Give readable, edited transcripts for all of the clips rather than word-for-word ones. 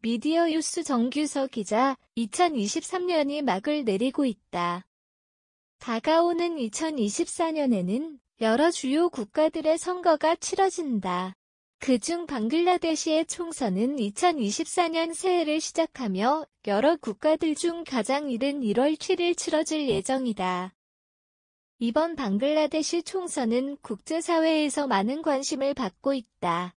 미디어뉴스 정규석 기자, 2023년이 막을 내리고 있다. 다가오는 2024년에는 여러 주요 국가들의 선거가 치러진다. 그중 방글라데시의 총선은 2024년 새해를 시작하며 여러 국가들 중 가장 이른 1월 7일 치러질 예정이다. 이번 방글라데시 총선은 국제사회에서 많은 관심을 받고 있다.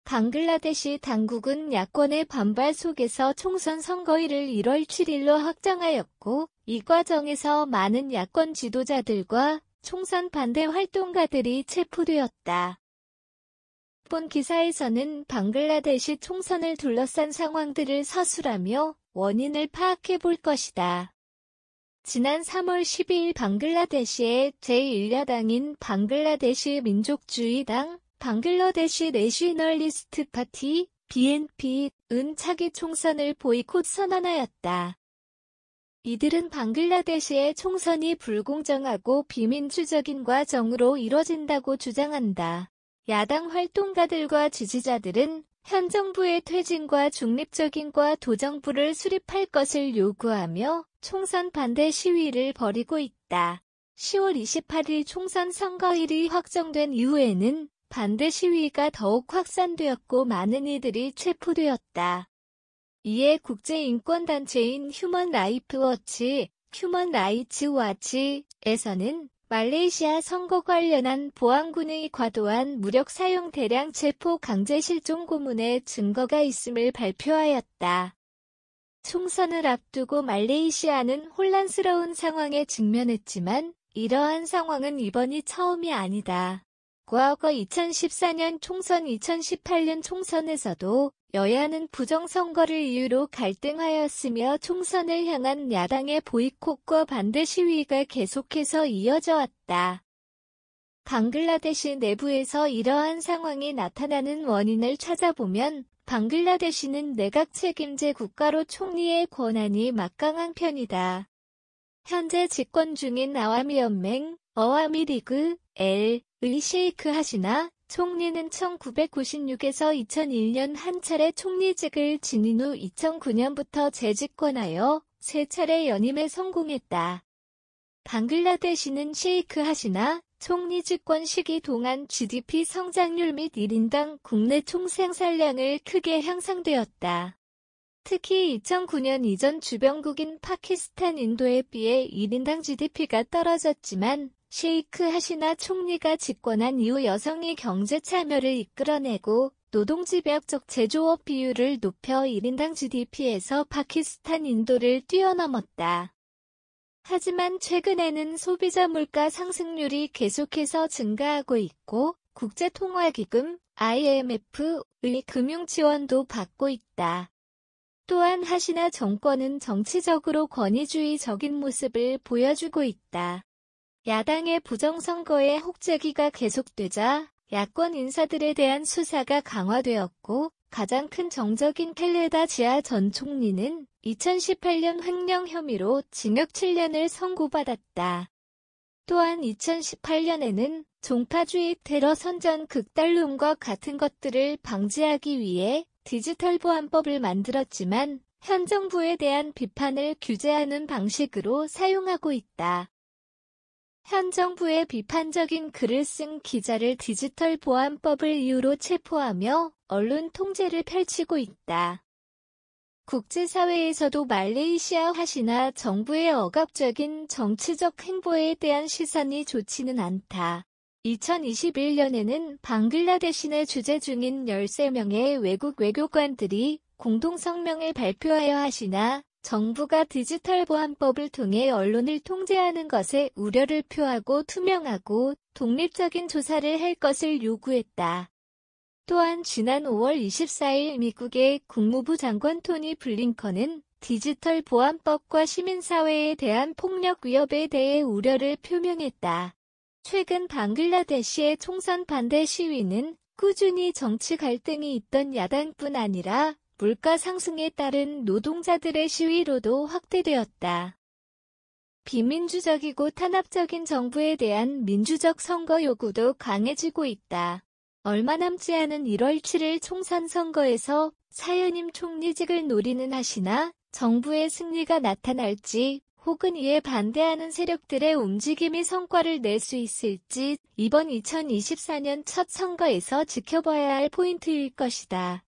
방글라데시 당국은 야권의 반발 속에서 총선 선거일을 1월 7일로 확정하였고, 이 과정에서 많은 야권 지도자들과 총선 반대 활동가들이 체포되었다. 본 기사에서는 방글라데시 총선을 둘러싼 상황들을 서술하며 원인을 파악해 볼 것이다. 지난 3월 12일 방글라데시의 제1야당인 방글라데시 민족주의당, 방글라데시 내셔널리스트 파티, BNP은 차기 총선을 보이콧 선언하였다. 이들은 방글라데시의 총선이 불공정하고 비민주적인 과정으로 이뤄진다고 주장한다. 야당 활동가들과 지지자들은 현 정부의 퇴진과 중립적인 과도정부를 수립할 것을 요구하며 총선 반대 시위를 벌이고 있다. 10월 28일 총선 선거일이 확정된 이후에는 반대 시위가 더욱 확산되었고 많은 이들이 체포되었다. 이에 국제인권단체인 휴먼 라이츠 워치에서는 말레이시아 선거 관련한 보안군의 과도한 무력 사용 대량 체포 강제 실종 고문의 증거가 있음을 발표하였다. 총선을 앞두고 말레이시아는 혼란스러운 상황에 직면했지만 이러한 상황은 이번이 처음이 아니다. 과거 2014년 총선 2018년 총선에서도 여야는 부정선거를 이유로 갈등하였으며 총선을 향한 야당의 보이콧과 반대 시위가 계속해서 이어져 왔다. 방글라데시 내부에서 이러한 상황이 나타나는 원인을 찾아보면 방글라데시는 내각 책임제 국가로 총리의 권한이 막강한 편이다. 현재 집권 중인 아와미연맹, 어와미리그, 의 셰이크 하시나 총리는 1996에서 2001년 한 차례 총리직을 지닌 후 2009년부터 재집권하여 3차례 연임에 성공했다. 방글라데시는 셰이크 하시나 총리 집권 시기 동안 GDP 성장률 및 1인당 국내 총생산량을 크게 향상되었다. 특히 2009년 이전 주변국인 파키스탄, 인도에 비해 1인당 GDP가 떨어졌지만 셰이크 하시나 총리가 집권한 이후 여성이 경제 참여를 이끌어내고 노동집약적 제조업 비율을 높여 1인당 GDP에서 파키스탄, 인도를 뛰어넘었다. 하지만 최근에는 소비자 물가 상승률이 계속해서 증가하고 있고 국제통화기금 IMF의 금융 지원도 받고 있다. 또한 하시나 정권은 정치적으로 권위주의적인 모습을 보여주고 있다. 야당의 부정선거의 혹재기가 계속되자 야권 인사들에 대한 수사가 강화되었고 가장 큰 정적인 켈레다 지아 전 총리는 2018년 횡령 혐의로 징역 7년을 선고받았다. 또한 2018년에는 종파주의 테러 선전 극단론과 같은 것들을 방지하기 위해 디지털 보안법을 만들었지만 현 정부에 대한 비판을 규제하는 방식으로 사용하고 있다. 현 정부의 비판적인 글을 쓴 기자를 디지털 보안법을 이유로 체포하며 언론 통제를 펼치고 있다. 국제사회에서도 말레이시아 하시나 정부의 억압적인 정치적 행보에 대한 시선이 좋지는 않다. 2021년에는 방글라데시 내 주재 중인 13명의 외국 외교관들이 공동성명을 발표하여 하시나 정부가 디지털 보안법을 통해 언론을 통제하는 것에 우려를 표하고 투명하고 독립적인 조사를 할 것을 요구했다. 또한 지난 5월 24일 미국의 국무부 장관 토니 블링컨은 디지털 보안법과 시민사회에 대한 폭력 위협에 대해 우려를 표명했다. 최근 방글라데시의 총선 반대 시위는 꾸준히 정치 갈등이 있던 야당뿐 아니라 물가 상승에 따른 노동자들의 시위로도 확대되었다. 비민주적이고 탄압적인 정부에 대한 민주적 선거 요구도 강해지고 있다. 얼마 남지 않은 1월 7일 총선 선거에서 사연임 총리직을 노리는 하시나 정부의 승리가 나타날지 혹은 이에 반대하는 세력들의 움직임이 성과를 낼 수 있을지 이번 2024년 첫 선거에서 지켜봐야 할 포인트일 것이다.